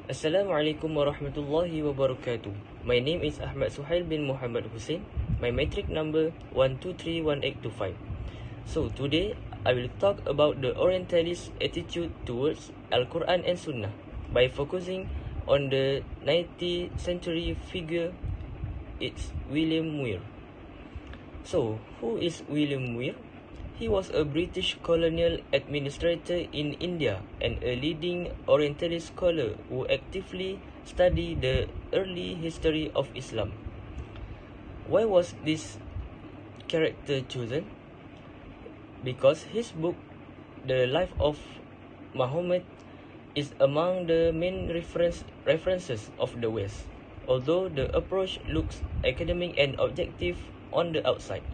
Assalamualaikum warahmatullahi wabarakatuh. My name is Ahmad Suhail bin Muhammad Hussein. My metric number 1231825. So today I will talk about the Orientalist attitude towards Al-Quran and Sunnah by focusing on the 19th century figure. It's William MUIR. So, who is William MUIR? He was a British colonial administrator in India and a leading Orientalist scholar who actively studied the early history of Islam. Why was this character chosen? Because his book, The Life of Muhammad, is among the main references of the West. Although the approach looks academic and objective on the outside,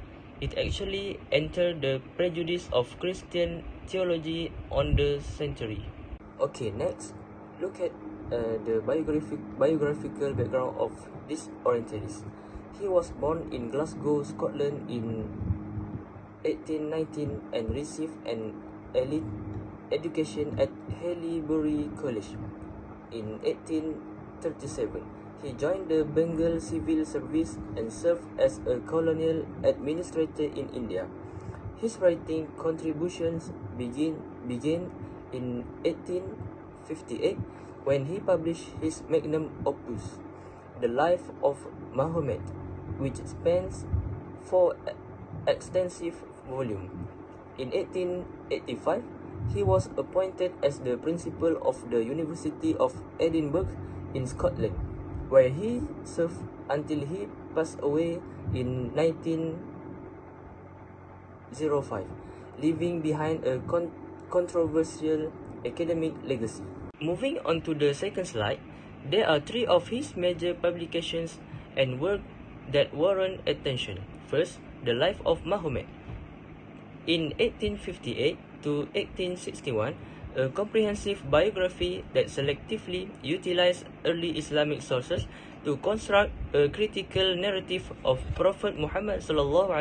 it actually entered the prejudice of Christian theology on the century. Okay, next, look at the biographical background of this Orientalist. He was born in Glasgow, Scotland in 1819 and received an elite education at Haileybury College. In 1837, he joined the Bengal Civil Service and served as a colonial administrator in India. His writing contributions began in 1858 when he published his magnum opus, The Life of Muhammad, which spans 4 extensive volumes. In 1885, he was appointed as the principal of the University of Edinburgh in Scotland, where he served until he passed away in 1905, leaving behind a controversial academic legacy. Moving on to the second slide, there are 3 of his major publications and work that warrant attention. First, The Life of Muhammad. In 1858 to 1861, a comprehensive biography that selectively utilized early Islamic sources to construct a critical narrative of Prophet Muhammad SAW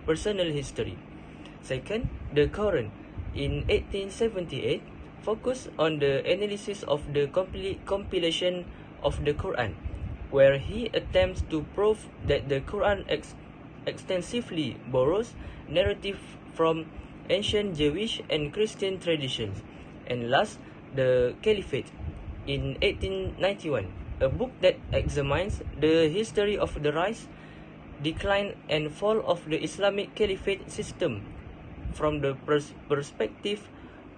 personal history. Second, The Quran. In 1878, focused on the analysis of the compilation of the Quran, where he attempts to prove that the Quran extensively borrows narrative from ancient Jewish and Christian traditions. And last, The Caliphate in 1891, a book that examines the history of the rise, decline, and fall of the Islamic Caliphate system from the perspective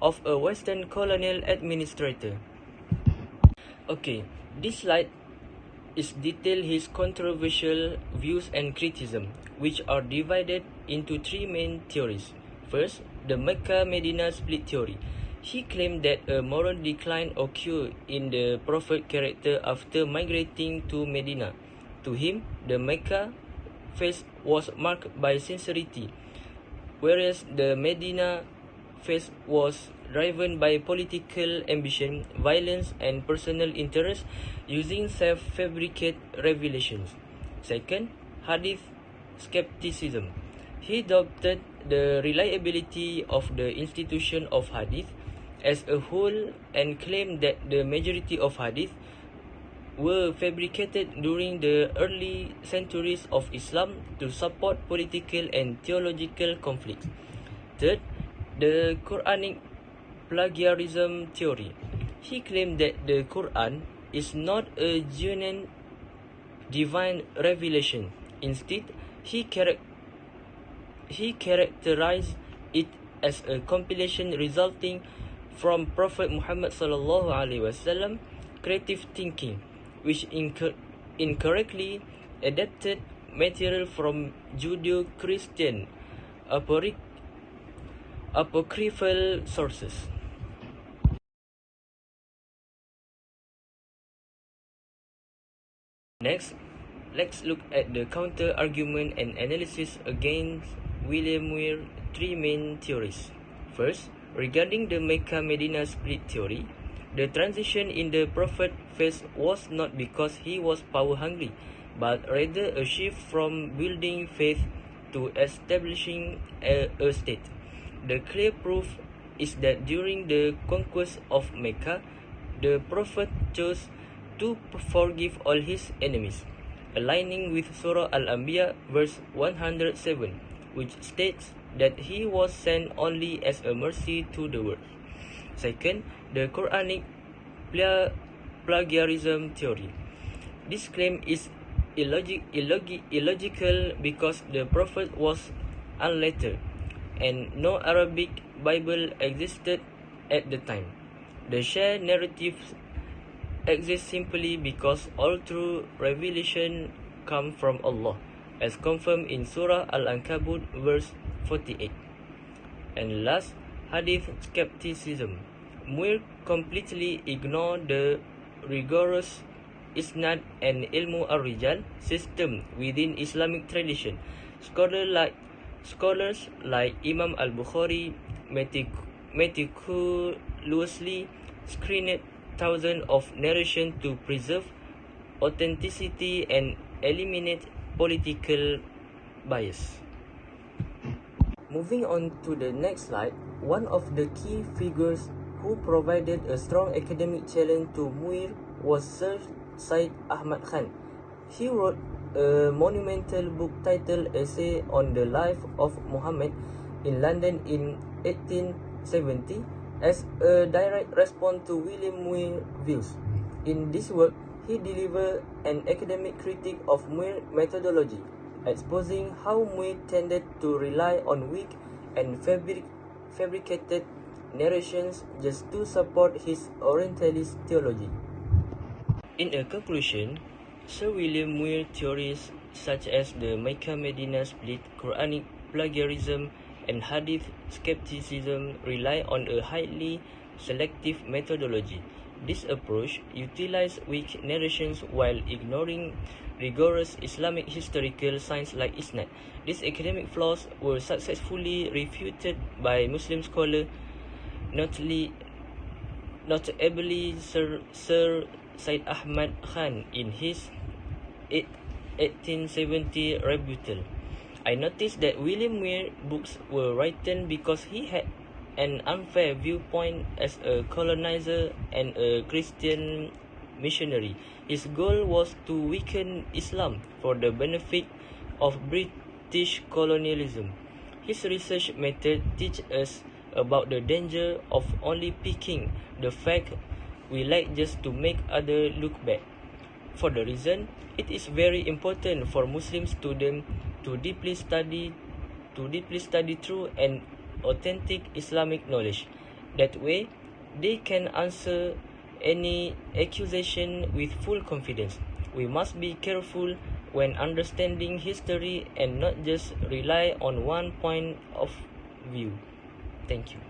of a Western colonial administrator. Okay, this slide is detail his controversial views and criticism, which are divided into 3 main theories. First, the Mecca-Medina split theory. He claimed that a moral decline occurred in the Prophet character after migrating to Medina. To him, the Mecca phase was marked by sincerity, whereas the Medina phase was driven by political ambition, violence, and personal interest using self-fabricated revelations. Second, Hadith skepticism. He doubted the reliability of the institution of Hadith as a whole and claimed that the majority of Hadith were fabricated during the early centuries of Islam to support political and theological conflicts. Third, the Quranic plagiarism theory. He claimed that the Quran is not a genuine divine revelation. Instead, he characterized it as a compilation resulting from Prophet Muhammad SAW creative thinking, which incorrectly adapted material from Judeo-Christian apocryphal sources. Next, let's look at the counter-argument and analysis against William MUIR's 3 main theories. First, regarding the Mecca-Medina split theory, the transition in the Prophet phase was not because he was power-hungry, but rather a shift from building faith to establishing a state. The clear proof is that during the conquest of Mecca, the Prophet chose to forgive all his enemies, aligning with Surah Al-Anbiya verse 107, which states that he was sent only as a mercy to the world. Second, the Quranic plagiarism theory. This claim is illogical because the Prophet was unlettered and no Arabic Bible existed at the time. The shared narrative exists simply because all true revelation come from Allah, as confirmed in Surah Al-Ankabut verse 48. And last, hadith skepticism. MUIR completely ignore the rigorous isnad and ilmu ar-rijal system within Islamic tradition. Scholars like Imam al-Bukhari meticulously screened thousands of narration to preserve authenticity and eliminate political bias. Moving on to the next slide, one of the key figures who provided a strong academic challenge to MUIR was Sir Syed Ahmad Khan. He wrote a monumental book titled Essay on the Life of Muhammad in London in 1870 as a direct response to William MUIR's views. In this work, he delivered an academic critique of MUIR methodology, exposing how MUIR tended to rely on weak and fabricated narrations just to support his Orientalist theology. In a conclusion, Sir William MUIR theories such as the Mecca-Medina split, Quranic plagiarism, and hadith skepticism rely on a highly selective methodology. This approach utilizes weak narrations while ignoring rigorous Islamic historical science like isnad. These academic flaws were successfully refuted by Muslim scholars, notably Sir Syed Ahmad Khan in his 1870 rebuttal. I noticed that William MUIR books were written because he had an unfair viewpoint as a colonizer and a Christian missionary. His goal was to weaken Islam for the benefit of British colonialism. His research method teaches us about the danger of only picking the fact we like just to make others look bad. For the reason, it is very important for Muslim students to deeply study through an authentic Islamic knowledge. That way, they can answer any accusation with full confidence. We must be careful when understanding history and not just rely on one point of view. Thank you.